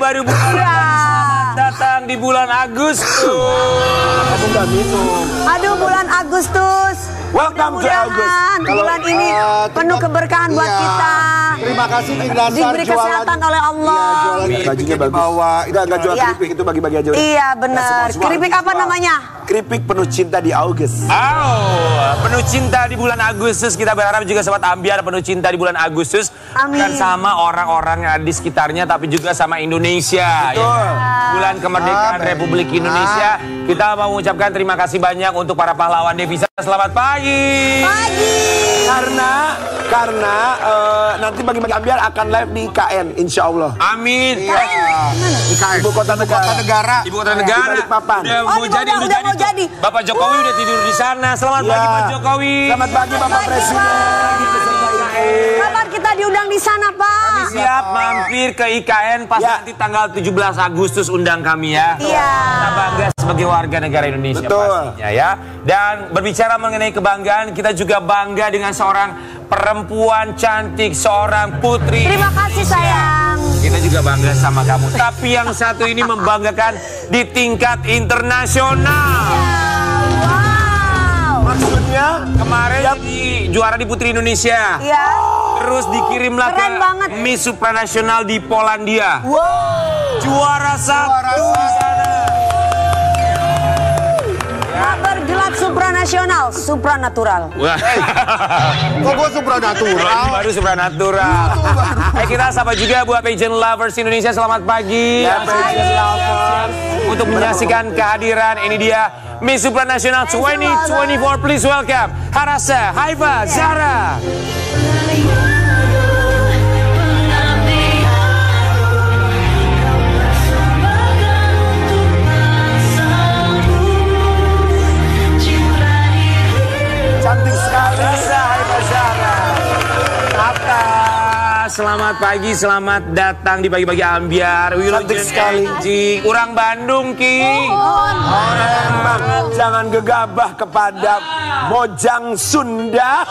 baru bulan lagi. Selamat datang di bulan Agustus. Kamu nggak minum. Aduh, bulan Agustus. Welcome to August. Bulan ini penuh keberkahan buat kita. Terima kasih Indra. Diberi kesehatan oleh Allah. Bajunya bagus. Enggak jual keripik, itu bagi-bagi aja. Iya benar. Keripik apa namanya? Keripik penuh cinta di August. Penuh cinta di bulan Agustus. Kita berharap juga Sobat Ambiar penuh cinta di bulan Agustus. Amin. Bukan sama orang-orang yang ada di sekitarnya, tapi juga sama Indonesia. Betul. Bulan kemerdekaan Republik Indonesia. Kita mau mengucapkan terima kasih banyak untuk para pahlawan devisa. Selamat pagi. Karena nanti bagi-bagi Ambiar akan live di IKN, insya Allah. Amin. IKN. Ibu kota negara. Ibu kota negara. Di Balikpapan. Udah mau jadi. Bapak Jokowi udah tidur di sana. Selamat pagi Pak Jokowi. Selamat pagi Bapak Presiden. Kapan kita diundang di sana, Pak? Siap mampir ke IKN pas nanti tanggal 17 Agustus undang kami ya. Iya. Kita bangga sebagai warga negara Indonesia. Betul. Pastinya ya. Dan berbicara mengenai kebanggaan, kita juga bangga dengan seorang perempuan cantik, seorang putri. Terima kasih sayang. Kita juga bangga sama kamu. Tapi yang satu ini membanggakan di tingkat internasional. Wow. Maksudnya Kemarin juara di Putri Indonesia. Iya. Terus dikirimlah Keren ke banget. Miss Supranasional di Polandia. Wow. Juara satu di sana. Tak bergelar supranasional, supranatural. Wah. kok gue supranatural? Baru supranatural. Kita sapa juga buat pageant lovers Indonesia. Selamat pagi. Ya, pageant lovers. Untuk menyaksikan kehadiran ini dia Miss Supranasional 2024. Please welcome Harasa Haifa Zahra. Cantik sekali. Harasa Haifa Zahra. Selamat pagi, selamat datang di Pagi-Pagi Ambiar. Cantik sekali. Orang Bandung, Ki. Emang jangan gegabah kepada Mojang Sunda.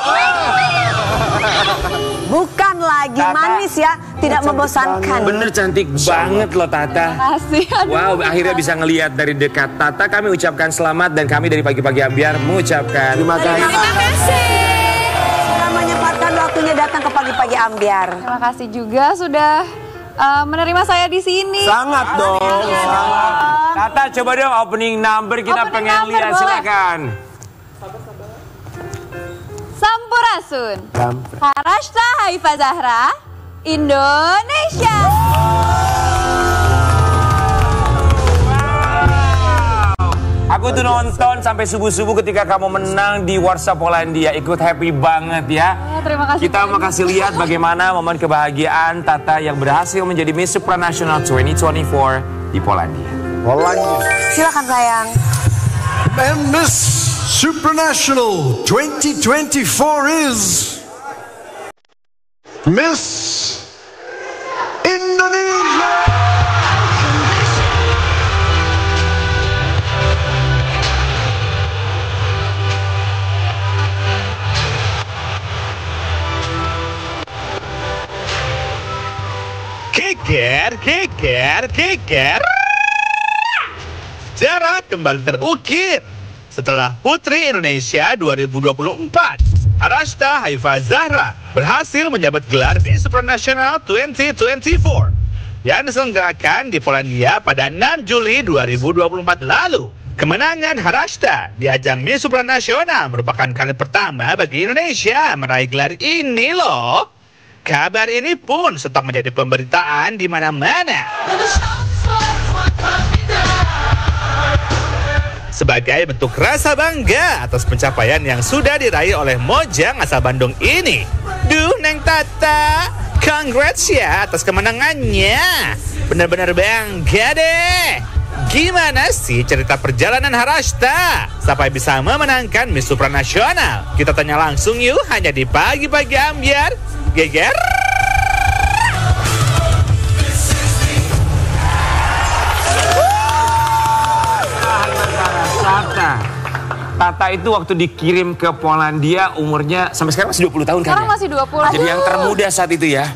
Bukan lagi Tata. manis ya, tidak membosankan. Bener cantik banget loh Tata. Kasih. Wow, akhirnya bisa ngelihat dari dekat. Tata, kami ucapkan selamat dan kami dari Pagi-Pagi Ambiar mengucapkan Terima kasih. Sudah menyempatkan waktunya datang ke Pagi-Pagi Ambiar. Terima kasih juga sudah menerima saya di sini. Sangat dong. Sangat. Tata, coba dong opening number kita Opening pengen number, lihat, boleh. silakan. Sampurasun. Harashta Haifa Zahra, Indonesia. Aku tuh nonton sampai subuh-subuh ketika kamu menang di Warsaw Polandia. Ikut happy banget ya. Terima kasih. Kita mau kasih lihat bagaimana momen kebahagiaan Tata yang berhasil menjadi Miss Supranational 2024 di Polandia. Silakan sayang. And Miss Supranational 2024 is Miss Indonesia. Keker. Zahra kembali terukir setelah Putri Indonesia 2024. Harashta Haifa Zahra berhasil menjabat gelar Miss Supranational 2024 yang diselenggarakan di Polandia pada 6 Juli 2024 lalu. Kemenangan Harashta di ajang Miss Supranational merupakan kali pertama bagi Indonesia meraih gelar ini loh. Kabar ini pun tetap menjadi pemberitaan di mana-mana. Sebagai bentuk rasa bangga atas pencapaian yang sudah diraih oleh Mojang asal Bandung ini. Duh, Neng Tata, congrats ya atas kemenangannya. Benar-benar bangga deh. Gimana sih cerita perjalanan Harashta sampai bisa memenangkan Miss Supranational? Kita tanya langsung yuk, hanya di Pagi-Pagi Ambiar. Geger. Tata itu waktu dikirim ke Polandia umurnya sampai sekarang masih 20 tahun kan? Sekarang Ya? masih 20. Jadi yang termuda saat itu ya.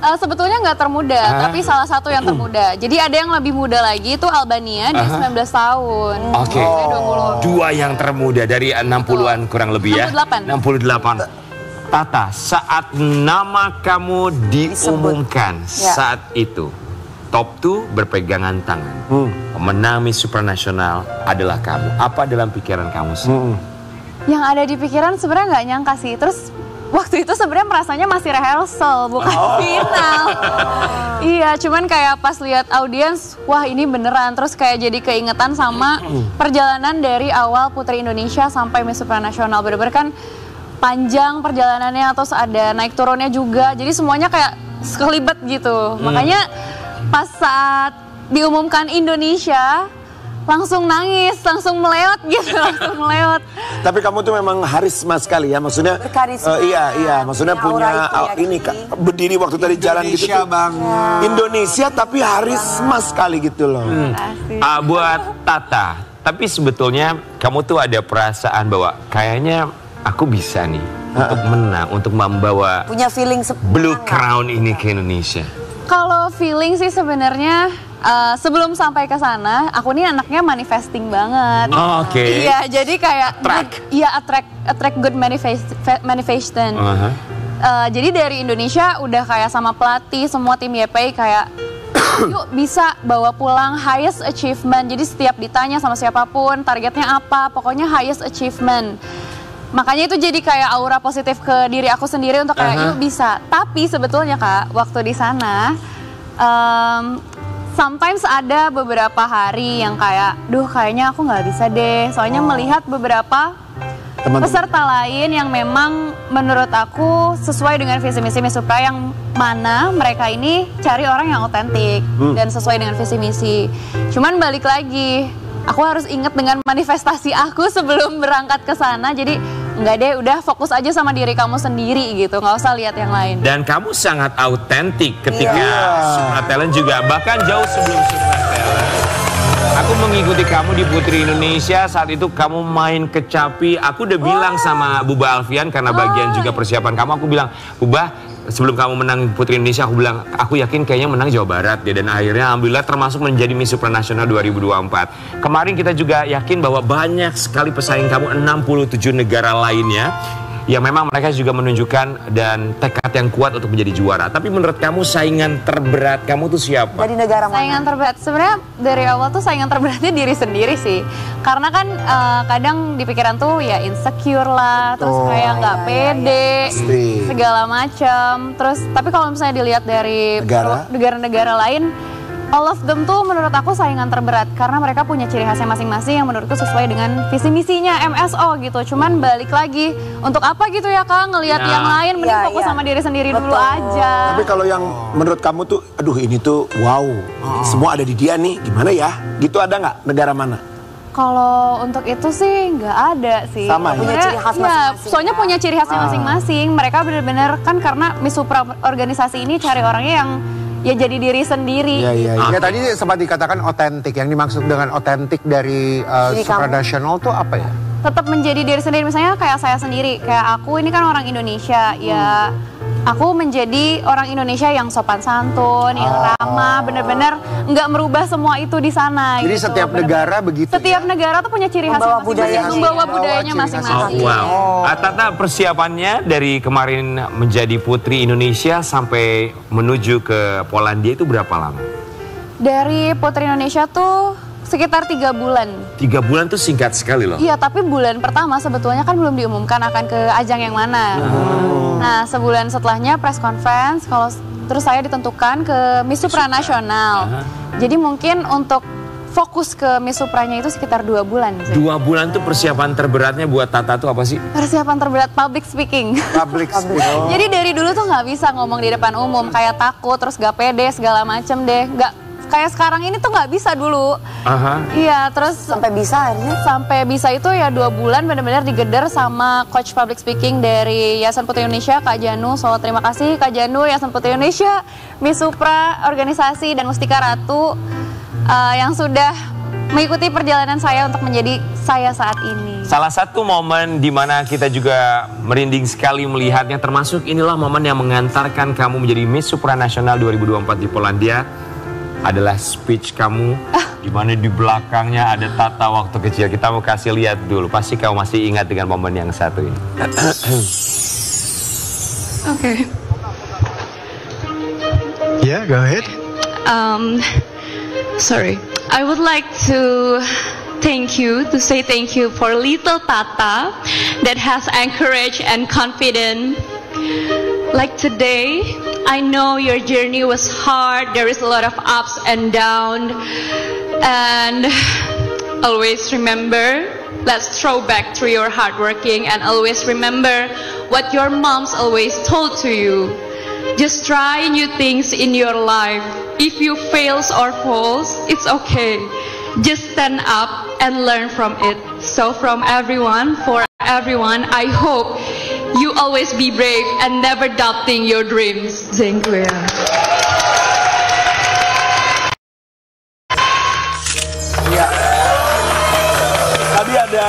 Sebetulnya nggak termuda, tapi salah satu yang termuda. Jadi ada yang lebih muda lagi, itu Albania, dia 19 tahun. Oke. Saya 20. Dua yang termuda dari 60-an kurang lebih ya. 68. 68. Tata, saat nama kamu diumumkan saat itu, top 2 berpegangan tangan. Pemenang Miss Supranational adalah kamu. Apa dalam pikiran kamu sih? Yang ada di pikiran sebenarnya nggak nyangka sih. Terus waktu itu sebenarnya merasanya masih rehearsal, bukan final. Iya, cuman kayak pas lihat audiens, wah ini beneran. Terus kayak jadi keingetan sama perjalanan dari awal Putri Indonesia sampai Miss Supranational. Bener-bener kan panjang perjalanannya, terus ada naik turunnya juga. Jadi semuanya kayak sekelibet gitu. Makanya pas saat diumumkan Indonesia, langsung nangis, langsung melewat gitu, langsung melewat. Tapi kamu tuh memang harisma sekali ya, maksudnya. Berkarisma. Iya, maksudnya punya ini berdiri waktu tadi jalan gitu. Indonesia banget. Indonesia tapi harisma sekali gitu loh. Buat Tata, tapi sebetulnya kamu tuh ada perasaan bahwa kayaknya aku bisa nih untuk menang, untuk membawa Punya feeling Blue Crown ini ke Indonesia. Kalau feeling sih sebenarnya sebelum sampai ke sana, aku nih anaknya manifesting banget. Oh, oke. Iya, jadi kayak attract good manifestation. Jadi dari Indonesia udah kayak sama pelatih, semua tim YPI kayak yuk bisa bawa pulang highest achievement. Jadi setiap ditanya sama siapapun targetnya apa, pokoknya highest achievement. Makanya itu jadi kayak aura positif ke diri aku sendiri untuk kayak yuk bisa. Tapi sebetulnya Kak, waktu di sana sometimes ada beberapa hari yang kayak, duh kayaknya aku nggak bisa deh. Soalnya melihat beberapa peserta lain yang memang menurut aku sesuai dengan visi misi Miss Supra, yang mana mereka ini cari orang yang otentik dan sesuai dengan visi misi. Cuman balik lagi, aku harus ingat dengan manifestasi aku sebelum berangkat ke sana. Jadi enggak deh, udah fokus aja sama diri kamu sendiri gitu, nggak usah lihat yang lain. Dan kamu sangat autentik ketika Supra Talent juga, bahkan jauh sebelum Supra Talent. Aku mengikuti kamu di Putri Indonesia, saat itu kamu main kecapi. Aku udah bilang sama Buba Alfian, karena bagian juga persiapan kamu, aku bilang, Buba, sebelum kamu menang Putri Indonesia, aku bilang, aku yakin kayaknya menang Jawa Barat ya. Dan akhirnya alhamdulillah termasuk menjadi Miss Supranational 2024. Kemarin kita juga yakin bahwa banyak sekali pesaing kamu, 67 negara lainnya, yang memang mereka juga menunjukkan dan tekad yang kuat untuk menjadi juara. Tapi menurut kamu saingan terberat kamu tuh siapa? Dari negara mana? Saingan terberat sebenarnya dari awal tuh saingan terberatnya diri sendiri sih. Karena kan kadang di pikiran tuh ya insecure lah, terus kayak nggak pede, segala macam. Terus tapi kalau misalnya dilihat dari negara-negara lain, all of them tuh menurut aku saingan terberat karena mereka punya ciri khasnya masing-masing yang menurutku sesuai dengan visi misinya MSO gitu. Cuman balik lagi, untuk apa gitu ya Kak ngelihat yang lain, mending fokus sama diri sendiri dulu aja. Tapi kalau yang menurut kamu tuh, aduh ini tuh wow, semua ada di dia nih, gimana ya? Gitu ada nggak? Negara mana? Kalau untuk itu sih nggak ada sih. Sama punya ciri khas masing-masing. Soalnya punya ciri khasnya masing-masing. Mereka benar-benar kan karena Miss Supra organisasi ini cari orangnya yang ya jadi diri sendiri. Ya tadi sempat dikatakan otentik. Yang dimaksud dengan otentik dari Supranational tuh apa ya? Tetap menjadi diri sendiri. Misalnya kayak saya sendiri, kayak aku ini kan orang Indonesia, ya aku menjadi orang Indonesia yang sopan santun, yang ramah, bener-bener nggak merubah semua itu di sana. Jadi gitu. setiap negara begitu. Setiap negara tuh punya ciri khas masing-masing, membawa budayanya masing-masing. Tata, persiapannya dari kemarin menjadi Putri Indonesia sampai menuju ke Polandia itu berapa lama? Dari Putri Indonesia tuh sekitar 3 bulan. 3 bulan tuh singkat sekali loh. Iya, tapi bulan pertama sebetulnya kan belum diumumkan akan ke ajang yang mana. Nah, sebulan setelahnya press conference, terus saya ditentukan ke Miss Supranational. Jadi mungkin untuk fokus ke Miss Supranya itu sekitar 2 bulan. 2 bulan tuh persiapan terberatnya buat Tata tuh apa sih? Persiapan terberat public speaking. Public speaking. Jadi dari dulu tuh nggak bisa ngomong di depan umum, kayak takut, terus gak pede segala macem deh. Nggak kayak sekarang ini tuh nggak bisa dulu. Iya, terus sampai bisa akhirnya. Sampai bisa itu ya 2 bulan benar-benar digeder sama coach public speaking dari Yayasan Putri Indonesia, Kak Janu. So terima kasih Kak Janu, Yayasan Putri Indonesia, Miss Supra, organisasi dan Mustika Ratu yang sudah mengikuti perjalanan saya untuk menjadi saya saat ini. Salah satu momen di mana kita juga merinding sekali melihatnya, termasuk inilah momen yang mengantarkan kamu menjadi Miss Supranational 2024 di Polandia, adalah speech kamu di mana di belakangnya ada Tata waktu kecil. Kita mau kasih lihat dulu, pasti kamu masih ingat dengan momen yang satu ini. Okay. Yeah, go ahead. Sorry. I would like to say thank you for little Tata that has encourage and confidence. Like today, I know your journey was hard. There is a lot of ups and downs. And always remember, let's throw back to your hard working and always remember what your moms always told to you. Just try new things in your life. If you fails or falls, it's okay. Just stand up and learn from it. So from everyone, for everyone, I hope you always be brave and never doubting your dreams. Thank you. Iya. Tadi ada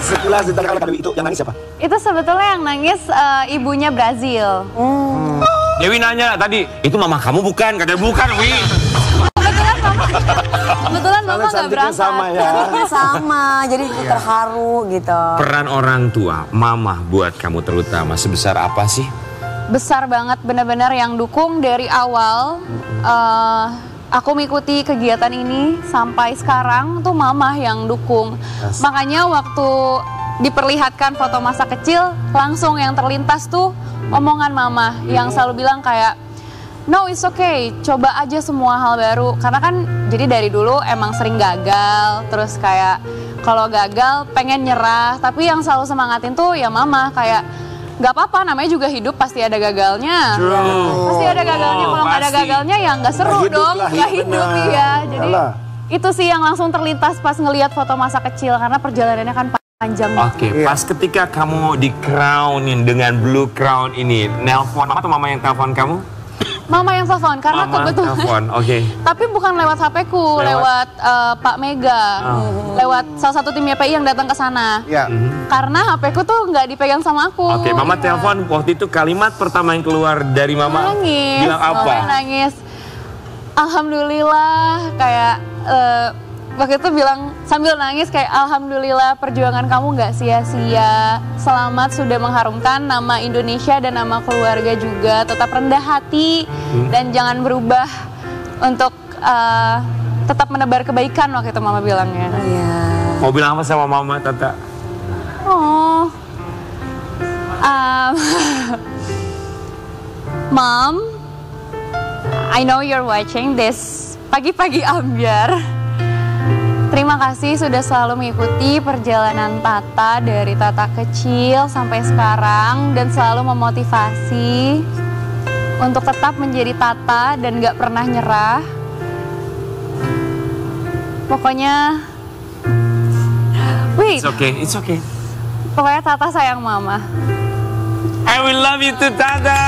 sekilas di tengah itu yang nangis siapa? Itu sebetulnya yang nangis ibunya Brazil. Dewi nanya tadi, itu mama kamu bukan? Katanya bukan, Wi. Kebetulan mama nggak berangkat. Sama ya. Cantiknya sama, jadi terharu gitu. Peran orang tua, mama buat kamu terutama sebesar apa sih? Besar banget, benar-benar yang dukung dari awal. Aku mengikuti kegiatan ini sampai sekarang tuh mama yang dukung. Makanya waktu diperlihatkan foto masa kecil, langsung yang terlintas tuh omongan mama yang selalu bilang kayak, no, it's okay, coba aja semua hal baru. Karena kan jadi dari dulu emang sering gagal, terus kayak kalau gagal pengen nyerah. Tapi yang selalu semangatin tuh ya mama, kayak gak apa-apa, namanya juga hidup, pasti ada gagalnya. Pasti ada gagalnya, kalau nggak ada gagalnya ya nggak seru dong, nggak hidup ya. Jadi itu sih yang langsung terlintas pas ngelihat foto masa kecil, karena perjalanannya kan panjang. Oke, pas ketika kamu di crownin dengan blue crown ini, nelpon apa tuh mama yang telepon kamu? Mama yang telepon, karena Mama kebetulan. telepon, oke. Tapi bukan lewat HP-ku, lewat Pak Mega, lewat salah satu tim YPI yang datang ke sana. Ya. Karena HP-ku tuh nggak dipegang sama aku. Oke, mama telepon waktu itu kalimat pertama yang keluar dari mama Nangis. bilang apa? Mama nangis. Alhamdulillah, kayak waktu itu bilang sambil nangis kayak alhamdulillah perjuangan kamu nggak sia-sia. Selamat sudah mengharumkan nama Indonesia dan nama keluarga juga. Tetap rendah hati dan jangan berubah untuk tetap menebar kebaikan, waktu itu mama bilangnya. Iya. Mau bilang apa sama mama, Tata? Oh, Mom, I know you're watching this pagi-pagi ambiar. Terima kasih sudah selalu mengikuti perjalanan Tata dari Tata kecil sampai sekarang dan selalu memotivasi untuk tetap menjadi Tata dan gak pernah nyerah. Pokoknya, wait. It's okay. Pokoknya Tata sayang mama. I will love you too, Tata.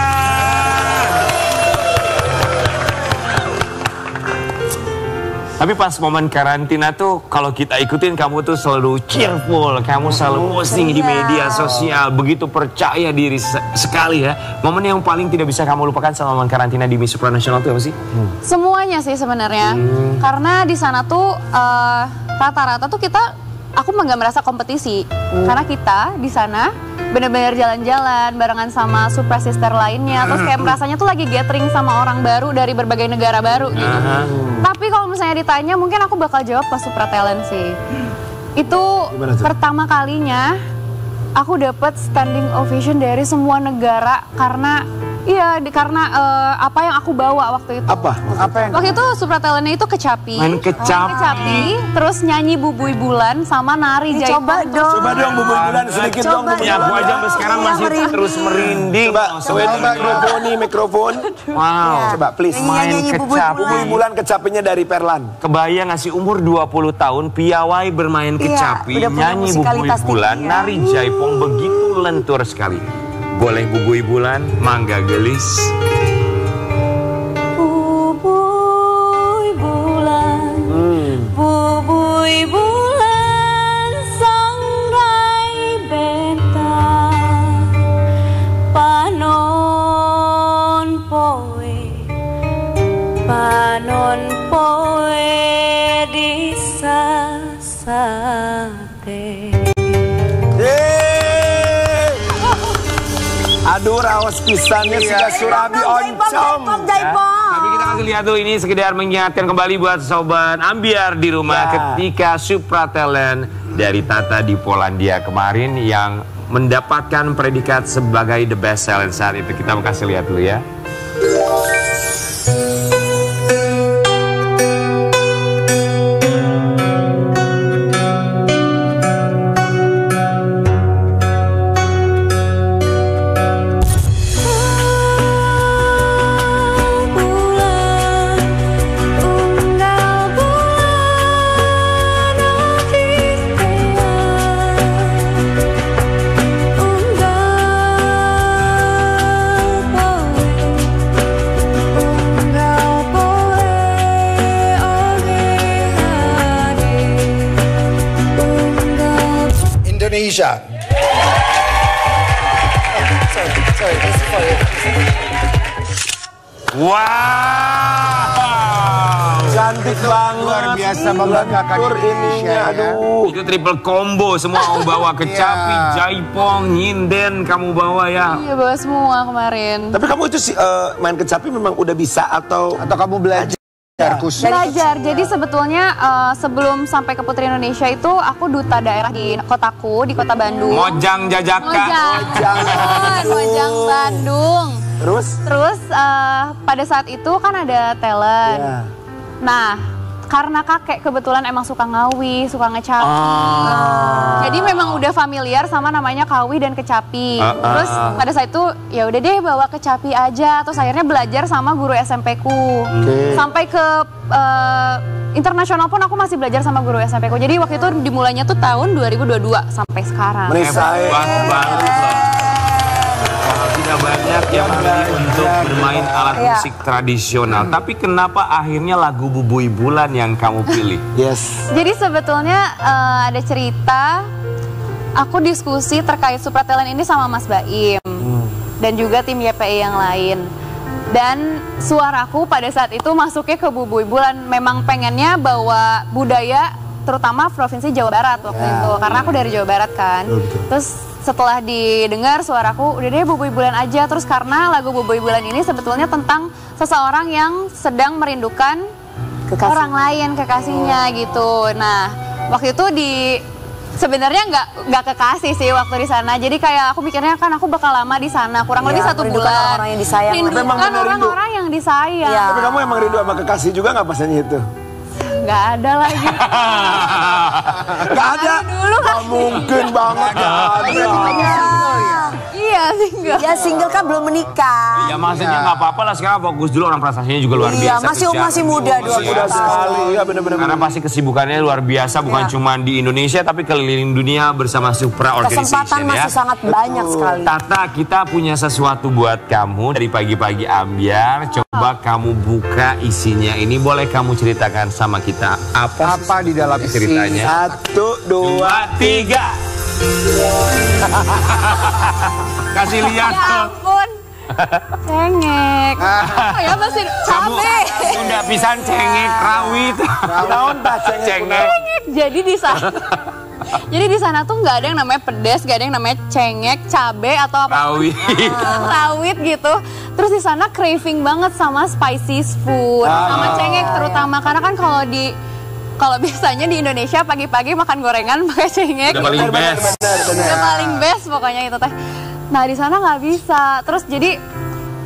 Tapi pas momen karantina tuh, kalau kita ikutin kamu tuh selalu cheerful, kamu selalu posting di media sosial, begitu percaya diri sekali ya. Momen yang paling tidak bisa kamu lupakan selama momen karantina di Miss Supranational itu apa sih? Semuanya sih sebenarnya, karena di sana tuh rata-rata tuh aku nggak merasa kompetisi, karena kita di sana bener-bener jalan-jalan barengan sama Super Sister lainnya, terus kayak merasanya tuh lagi gathering sama orang baru dari berbagai negara baru gitu. Tapi kalau misalnya ditanya, mungkin aku bakal jawab pas Supra Talent sih. Itu pertama kalinya aku dapet standing ovation dari semua negara karena apa yang aku bawa waktu itu. Apa? Waktu itu Supra Talentnya itu kecapi. Main kecapi. Terus nyanyi Bubui Bulan sama nari Jaipong. Coba dong. Coba dong Bubui Bulan sedikit dong. Ya aku aja sampai sekarang masih terus merinding. Coba mikrofon. Wow. Coba please. Main kecapi. Bubui Bulan kecapinya dari Perlan. Kebayang ngasih umur 20 tahun, piawai bermain kecapi, udah punya nyanyi Bubui musikalitas Bulan, tinggi, ya. nari Jaipong, begitu lentur sekali. Boleh Bubui Bulan, Mangga Gelis. Bubui Bulan, Bubui Aduh, rawas pisannya sudah Surabi oncom. Tapi kita kasih lihat tuh, ini sekedar mengingatkan kembali buat sobat Ambiar di rumah ketika Supra Talent dari Tata di Polandia kemarin yang mendapatkan predikat sebagai the best talent saat itu. Kita mau kasih lihat dulu ya. Indonesia. Sorry, this is for you. Wow, Cantik banget. Luar biasa membanggakan Indonesia. Aduh. itu triple combo, semua kamu bawa kecapi, jaipong, nyinden kamu bawa ya. Iya, bawa semua kemarin. Tapi kamu itu main kecapi memang udah bisa atau kamu belajar khusus? Belajar. Jadi sebetulnya sebelum sampai ke Putri Indonesia itu aku duta daerah di kotaku, di kota Bandung. Mojang Jajaka. Mojang Bandung. Terus pada saat itu kan ada talent. Ya. Nah, karena kakek kebetulan emang suka ngawi, suka ngecapi. Jadi memang udah familiar sama namanya kawi dan kecapi. Terus pada saat itu ya udah deh bawa kecapi aja. Terus akhirnya belajar sama guru SMP-ku. Sampai ke internasional pun aku masih belajar sama guru SMP-ku. Jadi waktu itu dimulainya tuh tahun 2022 sampai sekarang. Hebat banget loh. Tidak banyak yang memilih untuk bermain alat musik tradisional. Tapi kenapa akhirnya lagu Bubui Bulan yang kamu pilih? Yes. Jadi sebetulnya ada cerita, aku diskusi terkait Supra Talent ini sama Mas Baim. Dan juga tim YPI yang lain. Dan suaraku pada saat itu masuknya ke Bubui Bulan. Memang pengennya bawa budaya, terutama Provinsi Jawa Barat waktu itu. Karena aku dari Jawa Barat kan. Terus setelah didengar suaraku, udah deh Bubui Bulan aja. Terus karena lagu Bubui Bulan ini sebetulnya tentang seseorang yang sedang merindukan orang lain, kekasihnya gitu. Nah, waktu itu sebenarnya nggak kekasih sih waktu di sana. Jadi kayak aku mikirnya kan aku bakal lama di sana, kurang lebih 1 bulan. Orang yang disayang. Merindukan orang-orang yang disayang. Tapi kamu emang rindu sama kekasih juga nggak pasnya itu? Nggak ada lagi. Nggak ada? Dulu kan. Nggak mungkin banget. Iya, single. Ya single kan belum menikah. Ya maksudnya nggak apa-apa lah, sekarang fokus dulu, orang prestasinya juga luar Iya, biasa. masih muda, 20 Mudah sekali, ya benar-benar. Karena pasti kesibukannya luar biasa, bukan cuma di Indonesia tapi keliling dunia bersama Supra Organization. Kesempatan masih sangat banyak sekali. Tata, kita punya sesuatu buat kamu dari pagi-pagi Ambiar. Coba kamu buka isinya. Ini boleh kamu ceritakan sama kita apa Apa di dalam ceritanya? 1, 2, 3. Kasih lihat Ya tuh. ampun. Cengek. Oh ya masih Kamu cabe. Sunda pisan cengek rawit. Naon tah cengek? Jadi di sana. Jadi di sana tuh nggak ada yang namanya pedas, nggak ada yang namanya cengek, cabe atau apa. Rawit. Rawit gitu. Terus di sana craving banget sama spicy food, sama cengek terutama karena kan kalau biasanya di Indonesia pagi-pagi makan gorengan pakai cengek. Udah paling best. Udah paling best pokoknya itu teh. Nah di sana nggak bisa. Terus jadi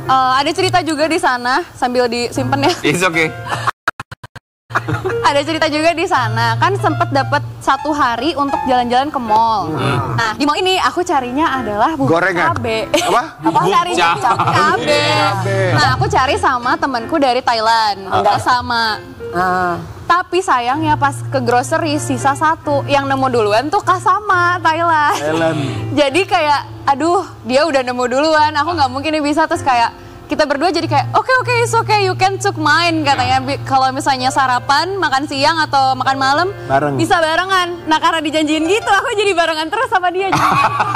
ada cerita juga di sana sambil disimpan ya. It's okay. Ada cerita juga di sana, kan sempet dapat 1 hari untuk jalan-jalan ke mall. Nah, di mall ini aku carinya adalah bubuk Gorengan. cabe. Apa? Carinya cabe. Cabe. Nah, aku cari sama temanku dari Thailand. Sama. Tapi sayangnya pas ke grocery sisa 1, yang nemu duluan tuh Kasama Thailand. Jadi kayak, aduh dia udah nemu duluan, aku nggak mungkin bisa. Terus kayak kita berdua jadi kayak oke, it's okay, you can took mine katanya. Kalau misalnya sarapan, makan siang atau makan malam Bareng. bisa barengan. Nah karena dijanjiin gitu aku jadi barengan terus sama dia. Jadi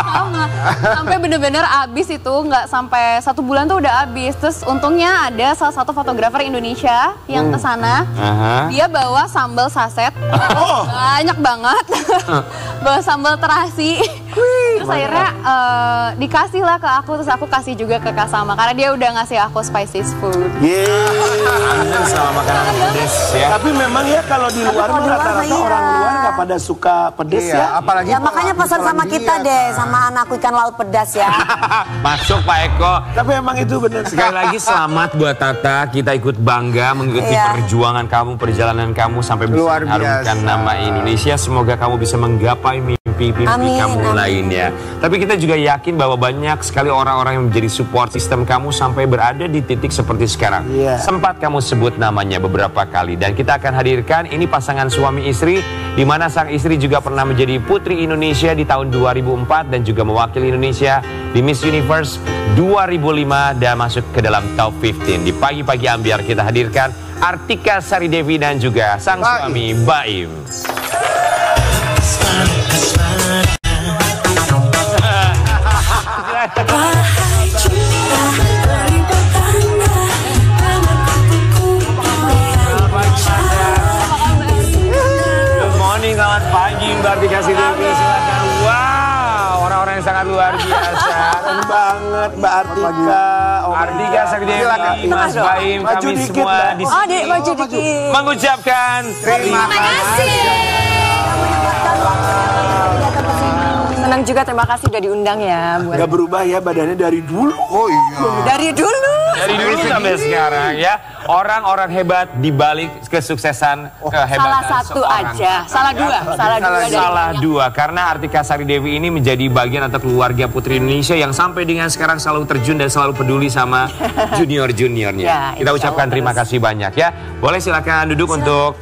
sama. Sampai bener-bener abis itu, nggak sampai 1 bulan tuh udah abis. Terus untungnya ada salah satu fotografer Indonesia yang kesana. Dia bawa sambal saset banyak banget. Bawa sambal terasi. Terus akhirnya dikasih lah ke aku, terus aku kasih juga ke Kak Salma karena dia udah ngasih aku spicy food. Yeay. Sama makanan pedes ya. Tapi memang ya kalau di luar rata-rata iya. orang luar nggak pada suka pedes ya. Apalagi Ya makanya pesan sama kita deh, sama anakku ikan laut pedas ya. Masuk Pak Eko. Tapi emang itu benar. Sekali lagi selamat buat Tata, kita ikut bangga mengikuti Iya. perjuangan kamu, perjalanan kamu sampai bisa Luar mengharumkan biasa. nama Indonesia. Semoga kamu bisa menggapai mimpi-mimpi Amin, kamu amin. lainnya. Tapi kita juga yakin bahwa banyak sekali orang-orang yang menjadi support sistem kamu sampai berada di titik seperti sekarang. Iya. Sempat kamu sebut namanya beberapa kali dan kita akan hadirkan ini pasangan suami istri di mana sang istri juga pernah menjadi Putri Indonesia di tahun 2004 dan juga mewakili Indonesia di Miss Universe 2005 dan masuk ke dalam top 15. Di pagi-pagi ambiar kita hadirkan Artika Sari Devi dan juga sang suami Baim. Good morning, selamat pagi Mbak Artika Sari Devi. Silakan. Wow, orang-orang yang sangat luar biasa. Keren banget Mbak Artika. Artika Sari Devi, Mas Baim, Maju kami dikit, semua Mbak. di Oh, Dek, maju dikit. mengucapkan terima kasih. Senang juga, terima kasih udah diundang ya. Gak berubah ya badannya dari dulu. Oh iya. Dari dulu. dari dulu sampai sekarang ya. Orang-orang hebat di balik kesuksesan kehebatan Salah satu seorang. aja. Salah dua. Salah dua dari Salah banyak. dua karena Artika Sari Devi ini menjadi bagian atau keluarga Putri Indonesia yang sampai dengan sekarang selalu terjun dan selalu peduli sama junior-juniornya. Ya, Kita insya ucapkan Allah terima terus. kasih banyak ya. Boleh silakan duduk untuk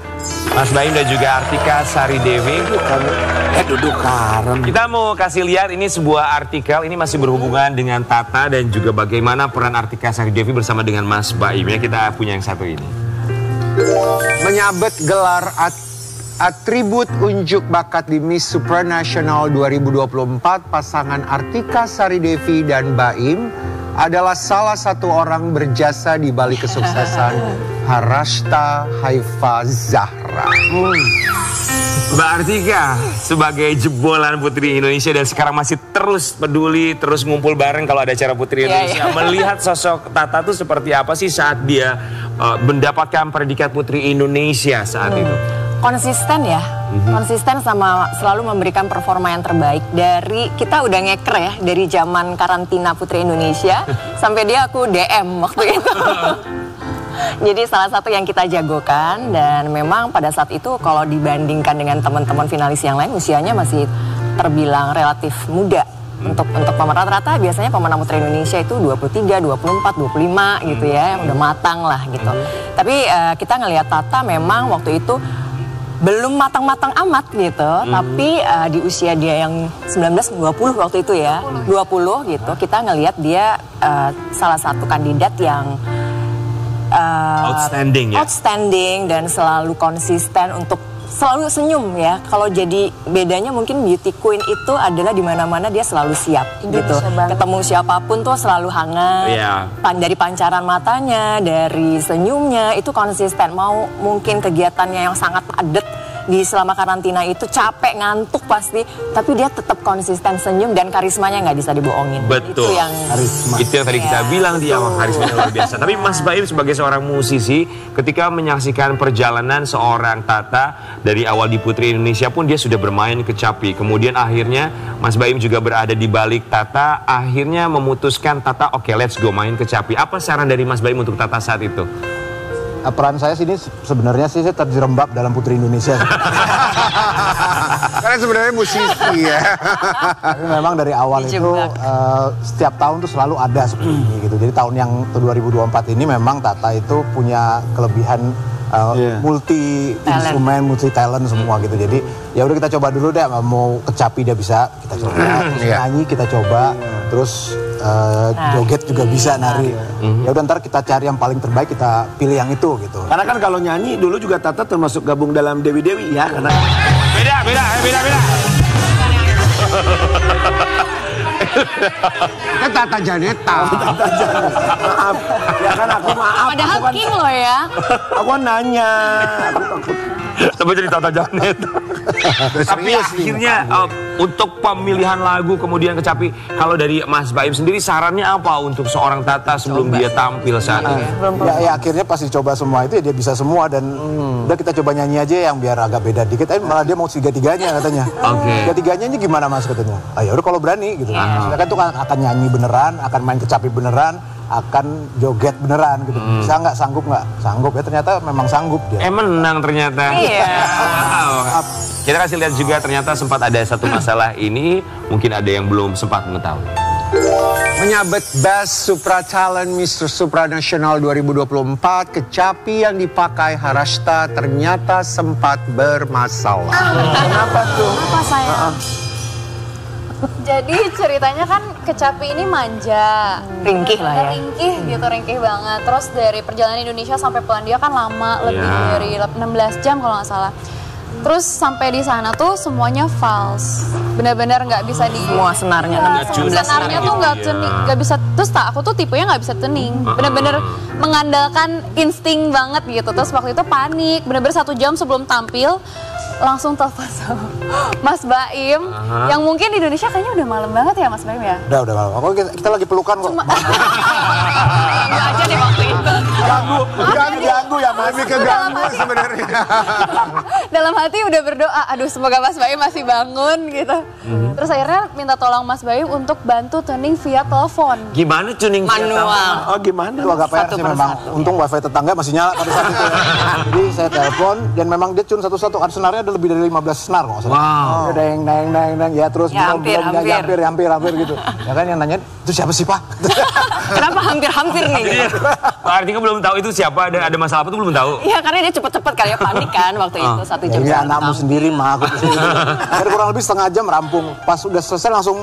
Mas Baim dan juga Artika Sari Devi. Duduk karem. Kita mau kasih lihat ini sebuah artikel, ini masih berhubungan dengan Tata dan juga bagaimana peran Artika Sari Devi bersama dengan Mas Baim ya. Kita punya yang satu ini. Menyabet gelar atribut unjuk bakat di Miss Supranational 2024, pasangan Artika Sari Devi dan Baim adalah salah satu orang berjasa di balik kesuksesan Harashta Haifa Zahra. Mbak Artika sebagai jebolan Putri Indonesia dan sekarang masih terus peduli, terus ngumpul bareng kalau ada acara Putri Indonesia. Melihat sosok Tata tuh seperti apa sih saat dia mendapatkan predikat Putri Indonesia saat itu? Konsisten ya, konsisten sama selalu memberikan performa yang terbaik. Dari kita udah ngeker ya, dari zaman karantina Putri Indonesia sampai dia aku DM waktu itu. Jadi salah satu yang kita jagokan dan memang pada saat itu kalau dibandingkan dengan teman-teman finalis yang lain usianya masih terbilang relatif muda. Untuk pemeran rata biasanya pemenang Putri Indonesia itu 23, 24, 25 gitu ya, udah matang lah gitu. Tapi kita ngelihat Tata memang waktu itu belum matang-matang amat gitu, tapi di usia dia yang 19, 20 waktu itu ya, 20 gitu, kita ngelihat dia salah satu kandidat yang Outstanding ya? outstanding dan selalu konsisten untuk selalu senyum ya. Kalau jadi bedanya mungkin beauty queen itu adalah di mana-mana dia selalu siap gitu. Ketemu siapapun tuh selalu hangat. Iya. Dari pancaran matanya, dari senyumnya itu konsisten. Mau mungkin kegiatannya yang sangat padat di selama karantina itu capek, ngantuk pasti, tapi dia tetap konsisten senyum dan karismanya nggak bisa dibohongin. Betul. Itu yang tadi kita bilang di awal, karismanya luar biasa. Tapi Mas Baim sebagai seorang musisi, ketika menyaksikan perjalanan seorang Tata dari awal di Putri Indonesia pun dia sudah bermain kecapi. Kemudian akhirnya Mas Baim juga berada di balik Tata, akhirnya memutuskan Tata, oke, let's go main kecapi. Apa saran dari Mas Baim untuk Tata saat itu? Peran saya sini sebenarnya sih saya terjerembab dalam Putri Indonesia. Karena sebenarnya musisi ya. Tapi memang dari awal itu setiap tahun tuh selalu ada seperti ini gitu. Jadi tahun yang 2024 ini memang Tata itu punya kelebihan multi instrumen, multi talent semua gitu. Jadi ya udah kita coba dulu deh, mau kecapi dia bisa, kita coba. Terus nyanyi kita coba, terus joget juga bisa nari. Ya udah ntar kita cari yang paling terbaik, kita pilih yang itu gitu. Karena kan kalau nyanyi dulu juga Tata termasuk gabung dalam Dewi Dewi ya, karena Beda. Kan Tata Janeta. maaf, ya kan aku maaf. Padahal Aku kan, king loh ya. aku kan nanya. Sampai jadi Tata Janet. Tapi akhirnya untuk pemilihan lagu kemudian kecapi, kalau dari Mas Baim sendiri sarannya apa untuk seorang Tata sebelum dia tampil saat ini? Ya akhirnya pas dicoba semua itu ya dia bisa semua dan udah kita coba nyanyi aja yang biar agak beda dikit. Malah dia mau tiga-tiganya katanya. Tiga-tiganya ini gimana Mas katanya? Ya udah kalau berani gitu. Kita kan tuh akan nyanyi beneran, akan main kecapi beneran, akan joget beneran gitu. Bisa nggak, sanggup nggak? Sanggup ya, ternyata memang sanggup dia. Menang ternyata. Iya. Kita kasih lihat juga ternyata sempat ada satu masalah ini, mungkin ada yang belum sempat mengetahui. Menyabet Best Supra Talent Mr. Supranational 2024, kecapi yang dipakai Harashta ternyata sempat bermasalah. Kenapa tuh? Apa sayang? Jadi ceritanya kan kecapi ini manja, Ringkih lah ya. ringkih gitu, ringkih banget. Terus dari perjalanan Indonesia sampai Polandia kan lama, lebih dari 16 jam kalau nggak salah. Terus sampai di sana tuh semuanya false, benar-benar nggak bisa di Semua senarnya, senarnya tuh nggak tuning, nggak bisa. Terus aku tuh tipenya nggak bisa tuning, benar-benar mengandalkan insting banget gitu. Terus waktu itu panik, benar-benar 1 jam sebelum tampil langsung telepon sama Mas Baim, yang mungkin di Indonesia kayaknya udah malam banget ya Mas Baim ya? Udah malam. Kok kita lagi pelukan kok. Enggak aja deh waktu itu. Ganggu ya, Mami keganggu sebenarnya. Dalam hati udah berdoa, aduh semoga Mas Baim masih bangun gitu. Terus akhirnya minta tolong Mas Baim untuk bantu tuning via telepon. Gimana tuning Manual. Oh gimana? Itu agak PR sih memang. Untung wifi tetangga masih nyala pada saat itu ya. Jadi saya telepon dan memang dia tune satu-satu. Kan senarnya ada lebih dari 15 senar kok. Wow. Deng ya terus Ya, hampir gitu. Ya kan yang nanya itu siapa sih Pak? Kenapa hampir-hampir nih? Pak Artika belum tahu itu siapa, ada masalah apa tuh belum tahu. Iya karena dia cepet-cepet kali ya, panik kan waktu itu 1 jam. Ini anakmu sendiri mah aku di sini. Dari kurang lebih setengah jam rampung. Pas udah selesai langsung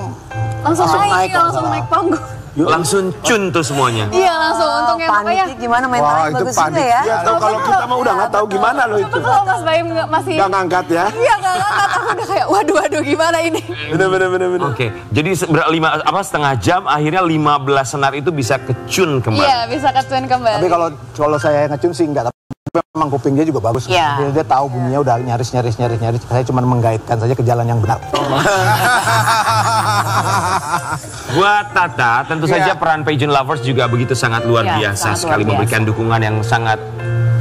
naik panggung. Langsung cun tuh semuanya. Iya langsung, untungnya panik gimana mentalnya bagus juga ya. Ya tahu kalau kita mah udah nggak tahu gimana loh itu. Kalau Mas Baim masih Nggak ngangkat ya? Iya nggak ngangkat, aku udah kayak waduh gimana ini. Bener. Oke, jadi setengah jam akhirnya 15 senar itu bisa kecun kembali. Iya bisa ketuen kembali. Tapi kalau saya ngecun sih enggak, tapi memang kuping dia juga bagus. Iya. Dia tahu bunyinya udah nyaris. Saya cuma menggaitkan saja ke jalan yang benar. Buat Tata, tentu saja peran pageant lovers juga begitu sangat luar biasa sekali, memberikan dukungan yang sangat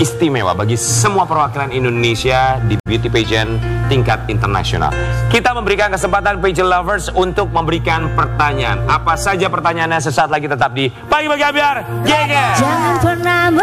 istimewa bagi semua perwakilan Indonesia di beauty pageant tingkat internasional. Kita memberikan kesempatan pageant lovers untuk memberikan pertanyaan. Apa saja pertanyaannya sesaat lagi, tetap di Pagi Pagi Ambyar. Jangan pernah